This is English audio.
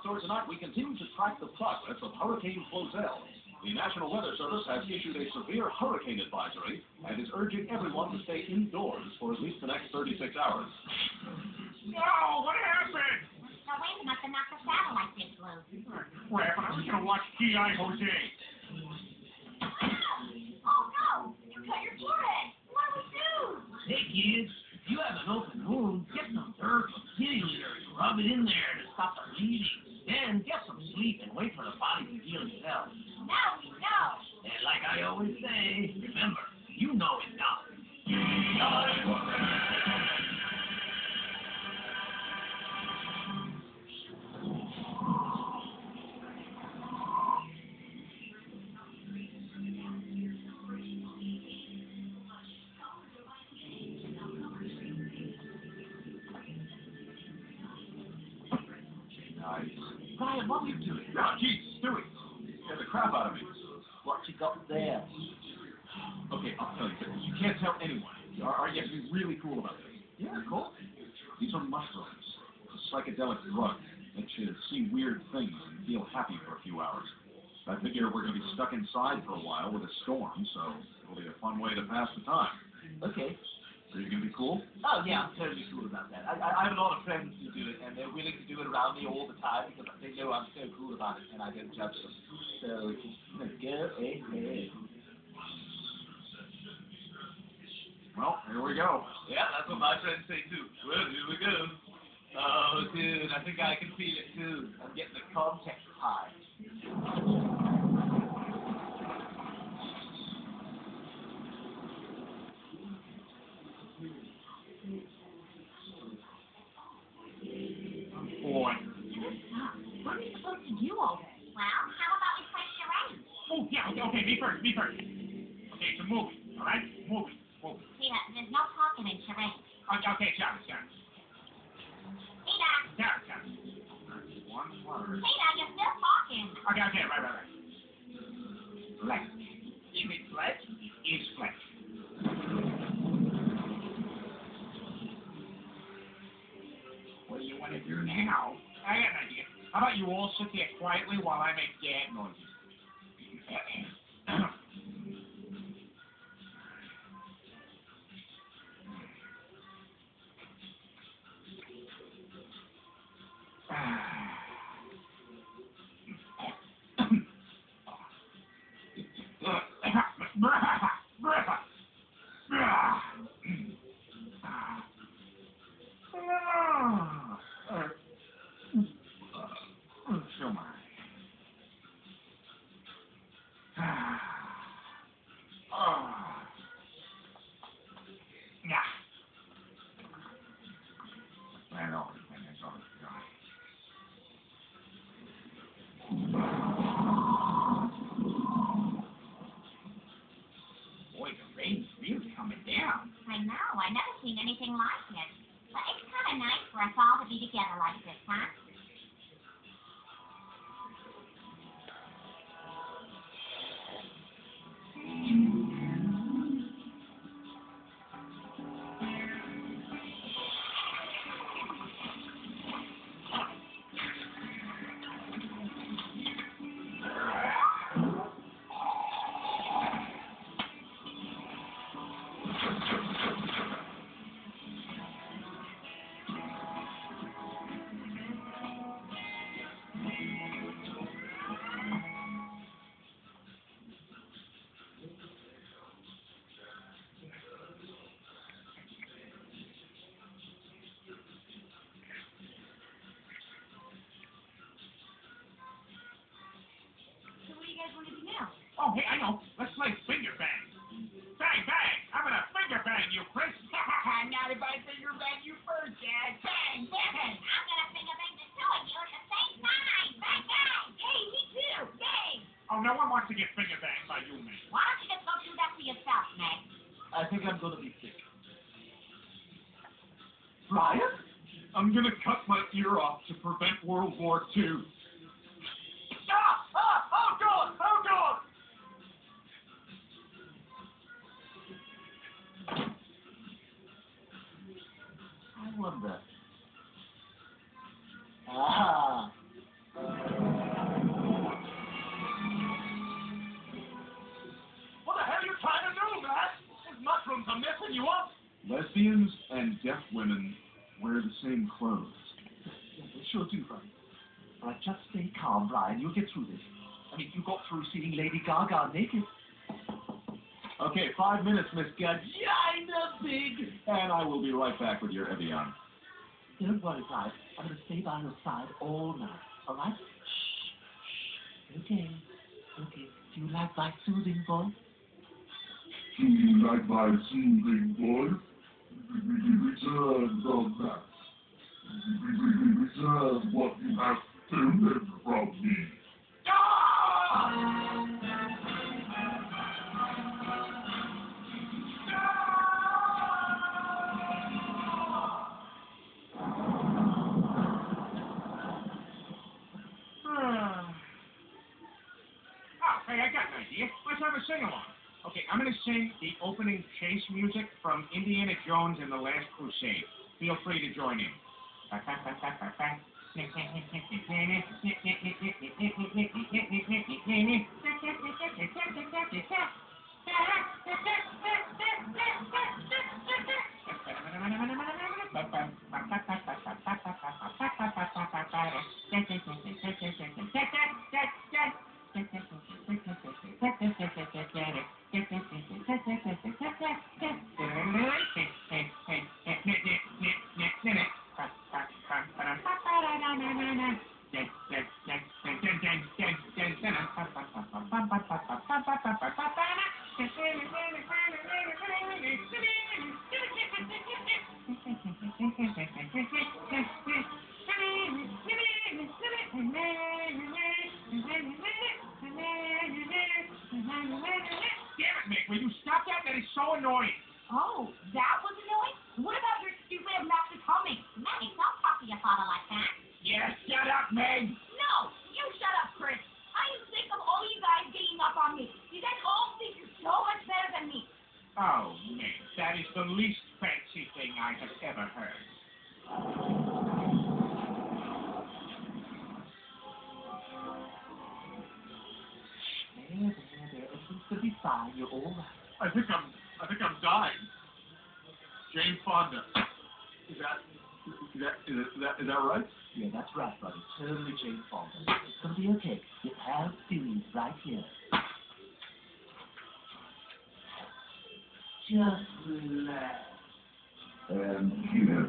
story tonight, we continue to track the progress of Hurricane Flozell. The National Weather Service has issued a severe hurricane advisory and is urging everyone to stay indoors for at least the next 36 hours. No, what happened? The wind must have knocked the satellite dish loose. Crap, I was going to watch G.I. Jose. Oh, no! You cut your forehead! What do we do? Hey, kids, if you have an open wound, get some dirt or kitty litter and rub it in there to stop the bleeding. Then get some sleep and wait for the body to heal itself. Now we know. And like I always say, remember, you know it not. Nice. Ryan, what are you doing? Yeah, geez, Stewie. Scared the crap out of me. What you got there? Okay, I'll tell you, but you can't tell anyone. You have to be really cool about this. Yeah, cool. These are mushrooms. A psychedelic drug. Makes you see weird things and feel happy for a few hours. I figure we're going to be stuck inside for a while with a storm, so it'll be a fun way to pass the time. Okay. Are you going to be cool? Oh, yeah, I'm totally cool about that. I have a lot of friends who do it, and they're willing to do it around me all the time because they know I'm so cool about it and I don't judge them. So, let's go ahead. Well, here we go. Yeah, that's what my friends say too. Well, here we go. Oh, dude, I think I can feel it too. I'm getting the context high. Boy. What are we supposed to do all day? Well, how about we play charades? Oh, yeah, okay, me first. Okay, it's a movie, all right? Movie. Peter, there's no talking in charades. Okay, Sharon. Peter! Sharon. One word. Peter, you're still talking. Okay, right. Flesh. Is it flesh? Is flesh. What do you want to do now? I got an idea. How about you all sit there quietly while I make gag noises? Show my. Boy, the rain's really coming down. I know, I never seen anything like it. But it's kind of nice for us all to be together like this, huh? Oh, hey, I know. Let's play finger bang. Bang, bang. I'm gonna finger bang you, Chris. Not if I finger bang you first, Dad. Bang, bang. I'm gonna finger bang the two of you at the same time. Bang, bang. Hey, me too. Bang. Oh, no one wants to get finger banged by you, man. Why don't you just go do that for yourself, Meg? I think I'm gonna be sick. Brian? I'm gonna cut my ear off to prevent World War II. Oh, God! I wonder. lesbians and deaf women wear the same clothes. Yeah, they sure do, buddy. All right, just stay calm, Brian. You'll get through this. I mean, you got through seeing Lady Gaga naked. Okay, 5 minutes, Miss Gagina Big, and I will be right back with your Evian. Don't worry, Brian. I'm going to stay by your side all night. All right? Shh. Okay. Okay. Do you like my soothing voice? Do you like my soothing voice? Return from that. Return what you have stolen from me. Oh, hey, I got an idea. Let's have a sing-along. Okay, I'm going to sing the opening chase music from Indiana Jones and the Last Crusade. Feel free to join in. Will you stop that? That is so annoying. Oh, that was annoying? What about your stupid obnoxious humming? Meg, don't talk to your father like that. Yeah, shut up, Meg. No, you shut up, Chris. I am sick of all you guys ganging up on me. You guys all think you're so much better than me. Oh, Meg, that is the least fancy thing I have ever heard. There. Everything's going to be fine. You're all right. I think I'm dying. Jane Fonda. Is that right? Yeah, that's right, buddy. Totally Jane Fonda. It's going to be okay. Your pal Stevie's right here. Just relax. And here.